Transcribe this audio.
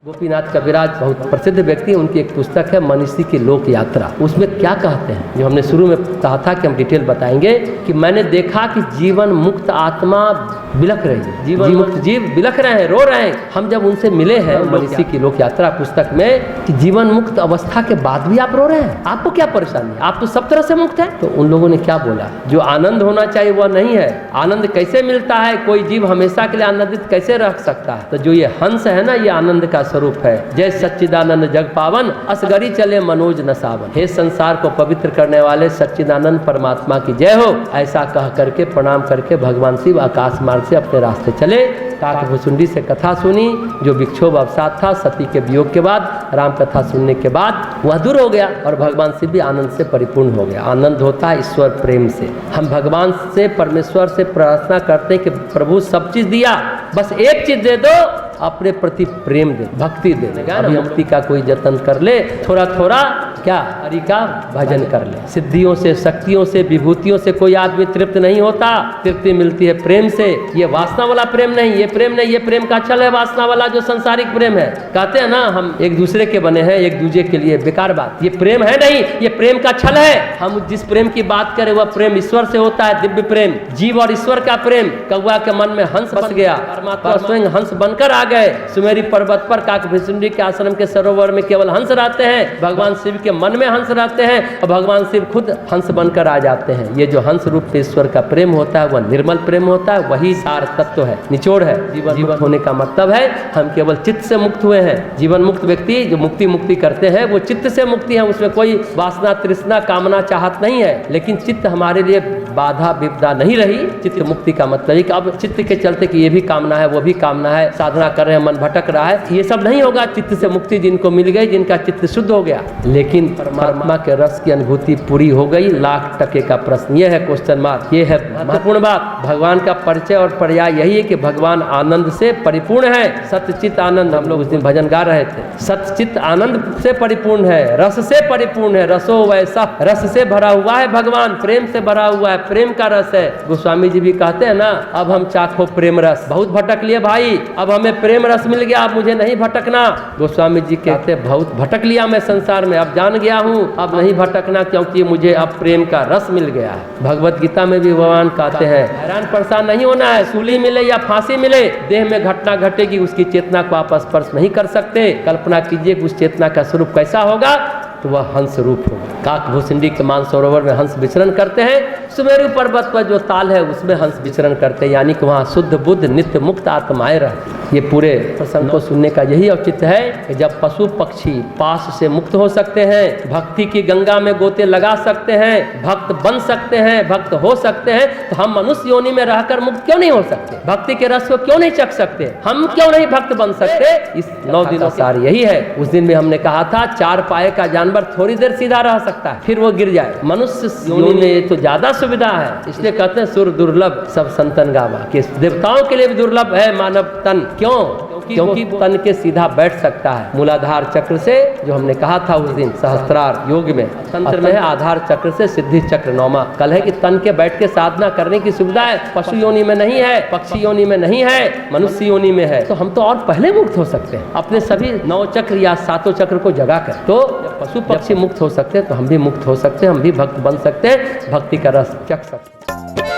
गोपीनाथ कविराज बहुत प्रसिद्ध व्यक्ति, उनकी एक पुस्तक है मनीषी की लोक यात्रा। उसमें क्या कहते हैं, जो हमने शुरू में कहा था कि हम डिटेल बताएंगे, कि मैंने देखा कि जीवन मुक्त आत्मा बिलख रही है, जीवन मुक्त जीव बिलख रहे हैं, रो रहे हैं। हम जब उनसे मिले हैं मनीषी की लोक यात्रा पुस्तक में, कि जीवन मुक्त अवस्था के बाद भी आप रो रहे हैं, आपको क्या परेशानी है, आप तो सब तरह से मुक्त है। तो उन लोगों ने क्या बोला, जो आनंद होना चाहिए वह नहीं है। आनंद कैसे मिलता है, कोई जीव हमेशा के लिए आनंदित कैसे रख सकता है। तो जो ये हंस है ना, ये आनंद का स्वरूप है। जय सच्चिदानंद जग पावन, असगरी चले मनोज न सावन। हे संसार को पवित्र करने वाले सच्चिदानंद परमात्मा की जय हो। ऐसा कह करके प्रणाम करके भगवान शिव आकाश मार्ग से अपने रास्ते चले। काकभुसुंडी से कथा सुनी, जो विक्षोभ अवसाद था सती के वियोग के बाद, राम कथा सुनने के बाद वह दूर हो गया और भगवान शिव भी आनंद से परिपूर्ण हो गया। आनंद होता है ईश्वर प्रेम से। हम भगवान से, परमेश्वर से प्रार्थना करते हैं कि प्रभु सब चीज दिया, बस एक चीज दे दो, अपने प्रति प्रेम दे, भक्ति दे। भक्ति का कोई जतन कर ले, थोड़ा थोड़ा क्या हरि का भजन कर ले। सिद्धियों से, शक्तियों से, विभूतियों से कोई आदमी तृप्त नहीं होता। तृप्ति मिलती है प्रेम से। ये वासना वाला प्रेम नहीं, ये प्रेम नहीं, ये प्रेम का छल है वासना वाला, जो संसारिक प्रेम है। कहते हैं ना हम एक दूसरे के बने हैं, एक दूसरे के लिए, बेकार बात। ये प्रेम है नहीं, ये प्रेम का छल है। हम जिस प्रेम की बात करें वह प्रेम ईश्वर से होता है, दिव्य प्रेम, जीव और ईश्वर का प्रेम। कौवा के मन में हंस बस गया, परमात्मा स्वयं हंस बनकर आ गए। सुमेरी पर्वत पर काकभुसुंडी के आश्रम के सरोवर में केवल हंस रहते हैं, भगवान शिव के मन में हंस रहते हैं और भगवान शिव खुद हंस बनकर आ जाते हैं। ये जो हंस रूप ईश्वर का प्रेम होता है वह निर्मल प्रेम होता है, वही सार तत्व है, निचोड़ है। जीवन होने का मतलब है हम केवल चित्त से मुक्त हुए हैं। जीवन मुक्त व्यक्ति जो मुक्ति करते हैं वो चित्त से मुक्ति है, उसमें कोई वासना, तृष्णा, कामना, चाहत नहीं है। लेकिन चित्त हमारे लिए बाधा विपदा नहीं रही। चित्त मुक्ति का मतलब है कि अब चित्त के चलते कि ये भी कामना है, वो भी कामना है, साधना कर रहे हैं, मन भटक रहा है, ये सब नहीं होगा। चित्त से मुक्ति जिनको मिल गई, जिनका चित्त शुद्ध हो गया, लेकिन परमात्मा के रस की अनुभूति पूरी हो गई, लाख टके का प्रश्न। ये है क्वेश्चन मार्क, ये है महत्वपूर्ण बात। भगवान का परिचय और पर्याय यही है कि भगवान आनंद से परिपूर्ण है। सतचित आनंद, हम लोग उस दिन भजन गा रहे थे। सतचित आनंद से परिपूर्ण है, रस से परिपूर्ण है। रसो वैसा, रस से भरा हुआ है भगवान, प्रेम से भरा हुआ है, प्रेम का रस है। गोस्वामी जी भी कहते हैं ना, अब हम चाखो प्रेम रस। बहुत भटक लिए भाई, अब हमें प्रेम रस मिल गया, अब मुझे नहीं भटकना। गोस्वामी जी कहते बहुत भटक लिया मैं संसार में, अब जान गया हूँ, अब नहीं भटकना, क्योंकि मुझे अब प्रेम का रस मिल गया है। भगवत गीता में भी भगवान कहते हैं हैरान परेशान नहीं होना है। सूली मिले या फांसी मिले, देह में घटना घटेगी, उसकी चेतना को आप स्पर्श नहीं कर सकते। कल्पना कीजिए कि उस चेतना का स्वरूप कैसा होगा, तो वह हंस रूप होगा। काकभुसुंडी के मानसरोवर में हंस विचरण करते हैं। सुमेरु पर्वत पर जो ताल है उसमें हंस विचरण करते हैं, यानी कि वहाँ शुद्ध बुद्ध नित्य मुक्त आत्माएं रहती। ये पूरे प्रसंग को सुनने का यही औचित्य है कि जब पशु पक्षी पास से मुक्त हो सकते हैं, भक्ति की गंगा में गोते लगा सकते हैं, भक्त बन सकते हैं, भक्त हो सकते हैं, तो हम मनुष्य योनि में रहकर मुक्त क्यों नहीं हो सकते? भक्ति के रस को क्यों नहीं चख सकते? हम क्यों नहीं भक्त बन सकते? इस 9 दिनों सार यही है। उस दिन में हमने कहा था 4 पाए का जानवर थोड़ी देर सीधा रह सकता है, फिर वो गिर जाए। मनुष्य योनि में ये तो ज्यादा सुविधा है, इसलिए कहते हैं सुर दुर्लभ सब संतन गावा, कि देवताओं के लिए भी दुर्लभ है मानव तन। क्यों? क्योंकि तन के सीधा बैठ सकता है मूलाधार चक्र से, जो हमने कहा था उस दिन सहस्त्रार योग में, तंत्र में है आधार चक्र से सिद्धि चक्र 9वां। कल है कि तन के बैठ के साधना करने की सुविधा है, पशु योनि में नहीं है, पक्षी योनि में नहीं है, मनुष्य योनि में है। तो हम तो और पहले मुक्त हो सकते हैं अपने सभी 9 चक्र या 7 चक्र को जगा कर। तो पशु पक्षी मुक्त हो सकते हैं तो हम भी मुक्त हो सकते हैं, हम भी भक्त बन सकते हैं, भक्ति का रस चख सकते हैं।